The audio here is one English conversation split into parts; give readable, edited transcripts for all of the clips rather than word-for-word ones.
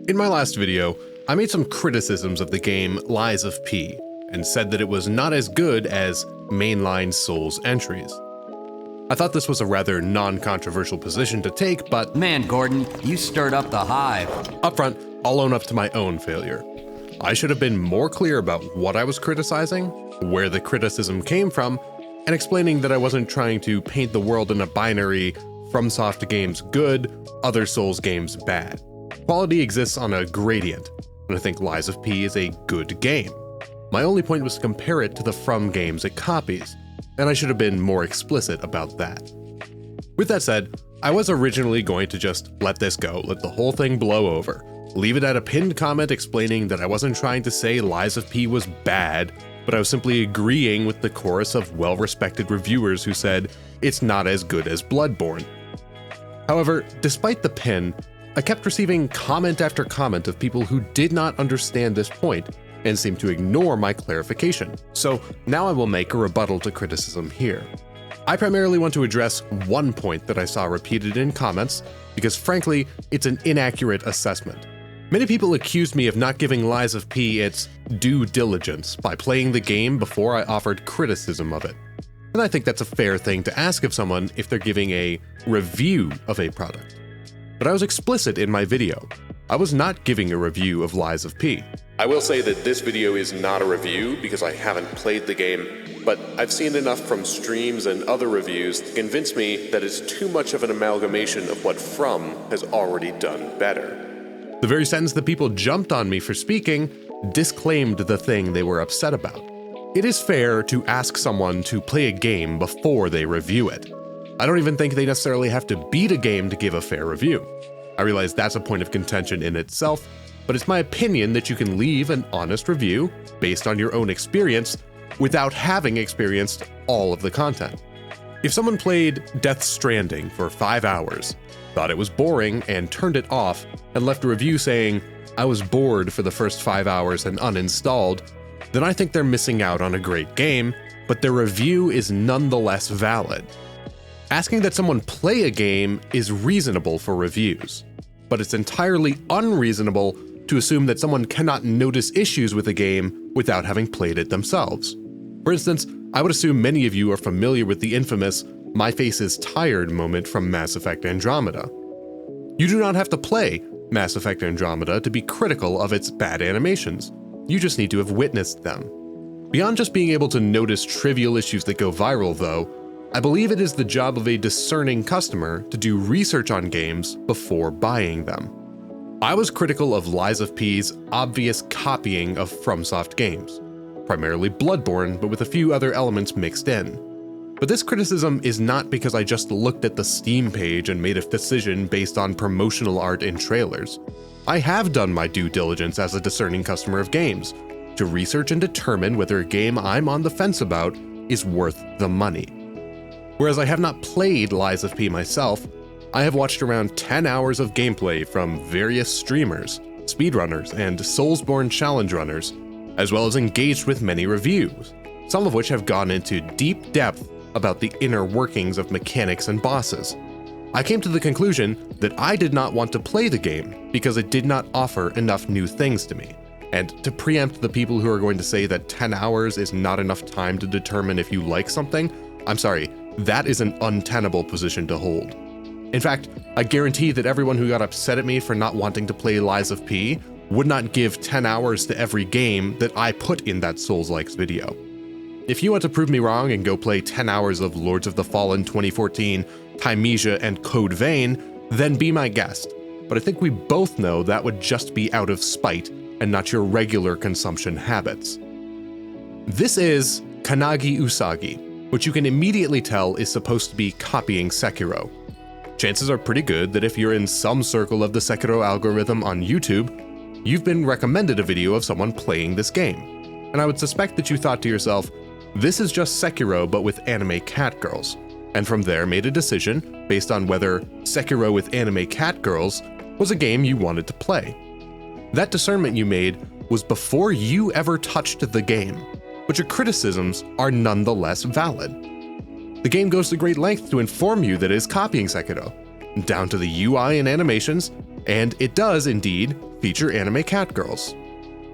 In my last video, I made some criticisms of the game Lies of P, and said that it was not as good as mainline Souls entries. I thought this was a rather non-controversial position to take, but Man, Gordon, you stirred up the hive. upfront, I'll own up to my own failure. I should have been more clear about what I was criticizing, where the criticism came from, and explaining that I wasn't trying to paint the world in a binary FromSoft games good, other Souls games bad. Quality exists on a gradient, and I think Lies of P is a good game. My only point was to compare it to the From games it copies, and I should have been more explicit about that. With that said, I was originally going to just let this go, let the whole thing blow over, leave it at a pinned comment explaining that I wasn't trying to say Lies of P was bad, but I was simply agreeing with the chorus of well-respected reviewers who said it's not as good as Bloodborne. However, despite the pin, I kept receiving comment after comment of people who did not understand this point and seemed to ignore my clarification. So now I will make a rebuttal to criticism here. I primarily want to address one point that I saw repeated in comments because frankly, it's an inaccurate assessment. Many people accused me of not giving Lies of P its due diligence by playing the game before I offered criticism of it. And I think that's a fair thing to ask of someone if they're giving a review of a product. But I was explicit in my video. I was not giving a review of Lies of P. I will say that this video is not a review because I haven't played the game, but I've seen enough from streams and other reviews to convince me that it's too much of an amalgamation of what From has already done better. The very sentence that people jumped on me for speaking disclaimed the thing they were upset about. It is fair to ask someone to play a game before they review it. I don't even think they necessarily have to beat a game to give a fair review. I realize that's a point of contention in itself, but it's my opinion that you can leave an honest review based on your own experience without having experienced all of the content. If someone played Death Stranding for 5 hours, thought it was boring and turned it off, and left a review saying, "I was bored for the first 5 hours and uninstalled," then I think they're missing out on a great game, but their review is nonetheless valid. Asking that someone play a game is reasonable for reviews, but it's entirely unreasonable to assume that someone cannot notice issues with a game without having played it themselves. For instance, I would assume many of you are familiar with the infamous "my face is tired" moment from Mass Effect Andromeda. You do not have to play Mass Effect Andromeda to be critical of its bad animations. You just need to have witnessed them. Beyond just being able to notice trivial issues that go viral, though, I believe it is the job of a discerning customer to do research on games before buying them. I was critical of Lies of P's obvious copying of FromSoft games, primarily Bloodborne, but with a few other elements mixed in. But this criticism is not because I just looked at the Steam page and made a decision based on promotional art and trailers. I have done my due diligence as a discerning customer of games, to research and determine whether a game I'm on the fence about is worth the money. Whereas I have not played Lies of P myself, I have watched around 10 hours of gameplay from various streamers, speedrunners, and Soulsborne challenge runners, as well as engaged with many reviews, some of which have gone into deep depth about the inner workings of mechanics and bosses. I came to the conclusion that I did not want to play the game because it did not offer enough new things to me. And to preempt the people who are going to say that 10 hours is not enough time to determine if you like something, I'm sorry, that is an untenable position to hold. In fact, I guarantee that everyone who got upset at me for not wanting to play Lies of P would not give 10 hours to every game that I put in that Souls-Likes video. If you want to prove me wrong and go play 10 hours of Lords of the Fallen 2014, Thymesia, and Code Vein, then be my guest. But I think we both know that would just be out of spite and not your regular consumption habits. This is Kannagi Usagi, which you can immediately tell is supposed to be copying Sekiro. Chances are pretty good that if you're in some circle of the Sekiro algorithm on YouTube, you've been recommended a video of someone playing this game. And I would suspect that you thought to yourself, this is just Sekiro but with anime cat girls, and from there made a decision based on whether Sekiro with anime cat girls was a game you wanted to play. That discernment you made was before you ever touched the game, but your criticisms are nonetheless valid. The game goes to great lengths to inform you that it is copying Sekiro, down to the UI and animations, and it does indeed feature anime catgirls.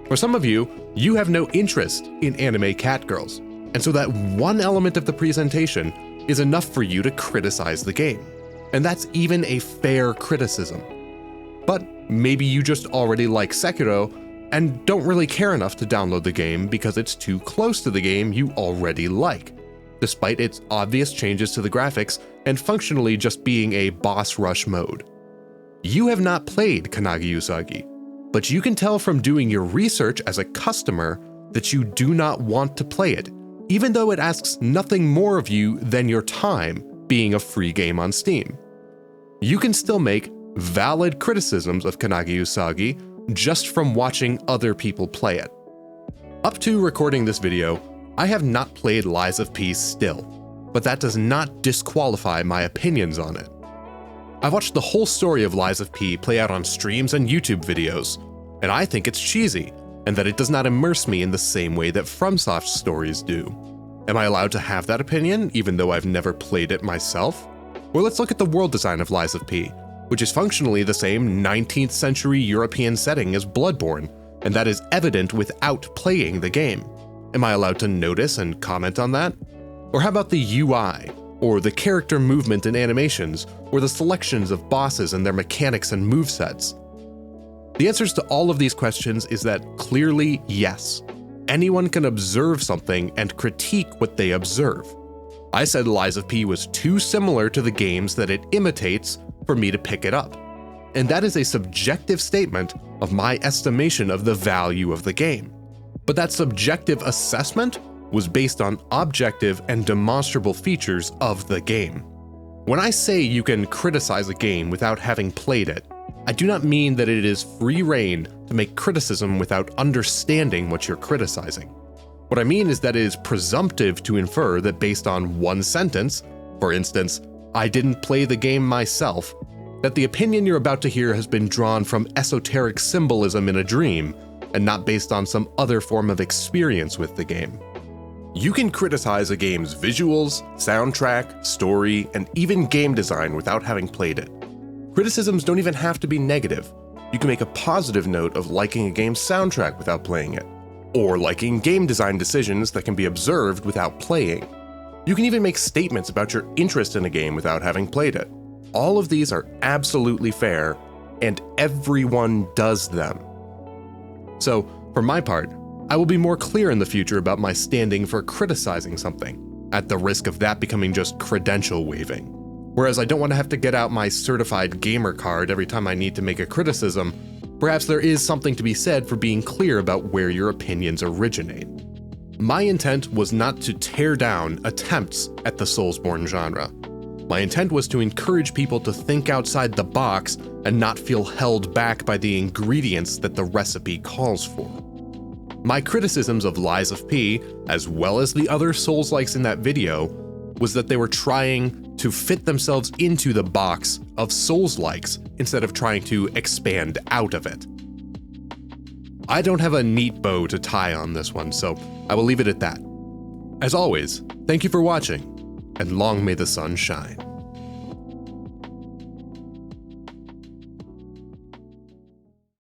For some of you, you have no interest in anime catgirls, and so that one element of the presentation is enough for you to criticize the game. And that's even a fair criticism. But maybe you just already like Sekiro and don't really care enough to download the game because it's too close to the game you already like, despite its obvious changes to the graphics and functionally just being a boss rush mode. You have not played Kannagi Usagi, but you can tell from doing your research as a customer that you do not want to play it, even though it asks nothing more of you than your time being a free game on Steam. You can still make valid criticisms of Kannagi Usagi just from watching other people play it. Up to recording this video, I have not played Lies of P still, but that does not disqualify my opinions on it. I've watched the whole story of Lies of P play out on streams and YouTube videos, and I think it's cheesy, and that it does not immerse me in the same way that FromSoft stories do. Am I allowed to have that opinion, even though I've never played it myself? Well, let's look at the world design of Lies of P, which is functionally the same 19th century European setting as Bloodborne, and that is evident without playing the game. Am I allowed to notice and comment on that? Or how about the UI, or the character movement and animations, or the selections of bosses and their mechanics and movesets? The answers to all of these questions is that clearly yes. Anyone can observe something and critique what they observe. I said Lies of P was too similar to the games that it imitates for me to pick it up. And that is a subjective statement of my estimation of the value of the game. But that subjective assessment was based on objective and demonstrable features of the game. When I say you can criticize a game without having played it, I do not mean that it is free rein to make criticism without understanding what you're criticizing. What I mean is that it is presumptive to infer that based on one sentence, for instance, "I didn't play the game myself," that the opinion you're about to hear has been drawn from esoteric symbolism in a dream and not based on some other form of experience with the game. You can criticize a game's visuals, soundtrack, story, and even game design without having played it. Criticisms don't even have to be negative. You can make a positive note of liking a game's soundtrack without playing it, or liking game design decisions that can be observed without playing. You can even make statements about your interest in a game without having played it. All of these are absolutely fair, and everyone does them. So, for my part, I will be more clear in the future about my standing for criticizing something, at the risk of that becoming just credential waving. Whereas I don't want to have to get out my certified gamer card every time I need to make a criticism, perhaps there is something to be said for being clear about where your opinions originate. My intent was not to tear down attempts at the Soulsborne genre. My intent was to encourage people to think outside the box and not feel held back by the ingredients that the recipe calls for. My criticisms of Lies of P, as well as the other Souls-likes in that video, was that they were trying to fit themselves into the box of Souls-likes instead of trying to expand out of it. I don't have a neat bow to tie on this one, so I will leave it at that. As always, thank you for watching, and long may the sun shine.